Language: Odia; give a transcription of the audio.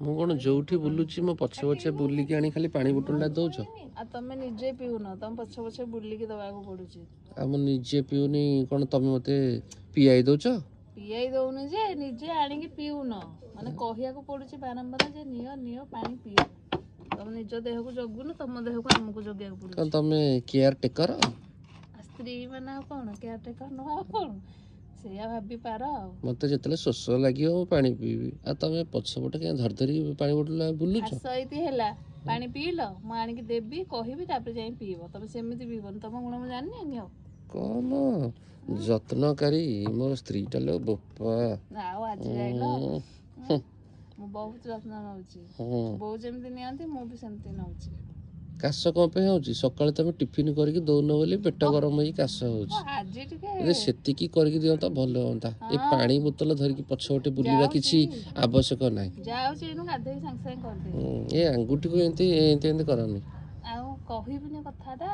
ମୁଁ କଣ ଯୋଉଠି ବୁଲୁଛି ମୋ ପଛେ ପଛେ ବୁଲିକି ଆଣି ଖାଲି ପାଣି ବୋଟଲଟା ଦଉଛ? ଆଉ ତମେ ନିଜେ ପିଉନ, ତମେ ପଛେ ପଛେ ବୁଲିକି ଦବାକୁ ପଡୁଛି। ଆଉ ମୁଁ ନିଜେ ପିଉନି କଣ ତମେ ମତେ ପିଆଇ ଦଉଛ? ପିଆଇ ଦଉନି ଯେ ନିଜେ ଆଣିକି ପିଉନ, ମାନେ କହିବାକୁ ପଡୁଛି ବାରମ୍ବାର ଯେ ନିଅ ନିଅ ପାଣି ପିଅ। ତମେ ନିଜ ଦେହକୁ ଜଗୁନ, ତମ ଦେହକୁ ଆମକୁ ଜଗିବାକୁ କଣ ପଡୁଛି। ତମେ କେୟାର ଟେକର? ସ୍ତ୍ରୀ ମାନେ ଆଉ କଣ କେୟାର ଟେକର ନୁହଁ ଆଉ କଣ, ସେଇଆ ଭାବି ପାର ଆଉ। ମତେ ଯେତେବେଳେ ଶୋଷ ଲାଗିବ ମୁଁ ପାଣି ପିଇବି, ଆଉ ତମେ ପଛପଟେ କାଇଁ ଧରି ଧରି ପାଣି ବୋଟଲ ବୁଲୁଛ? ଖାସ ଏଇତି ହେଲା, ପାଣି ପିଇଲ, ମୁଁ ଆଣିକି ଦେବି କହିବି ତାପରେ ଯାଇ ପିଇବ। ତମେ ସେମିତି ପିଇବନି, ତମ ଗୁଣ ମୁଁ ଜାଣିନି ନିଅ। କଣ ଯତ୍ନକାରୀ ମୋ ସ୍ତ୍ରୀଟା ଲୋ ବୋପା। ଆଉ ଆଜି ଯାଇଲ, ମୁଁ ବହୁତ ଯତ୍ନ ନଉଛି। ବୋଉ ଯେମିତି ନିଅନ୍ତି ମୁଁ ବି ସେମିତି ନଉଛି। କାଶ କଣ ପାଇଁ ହଉଛି? ସକାଳେ ତମେ ଟିଫିନ କରିକି ଦଉନ ବୋଲି ପେଟ ଗରମ ହେଇକି କାଶ ହଉଛି। ଆଜି ଟିକେ ଯଦି ସେତିକି କରିକି ଦିଅନ୍ତା ଭଲ ହୁଅନ୍ତା। ଏ ପାଣି ବୋତଲ ଧରିକି ପଛପଟେ ବୁଲିବା କିଛି ଆବଶ୍ୟକ ନାହିଁ। ଯାଉଛି ଏଇନୁ ଗାଧେଇକି ସାଙ୍ଗେ ସାଙ୍ଗେ କରିଦେବି। ଏ ଆଙ୍ଗୁଠିକୁ ଏମିତି କରନି। ଆଉ କହିବିନି କଥାଟା।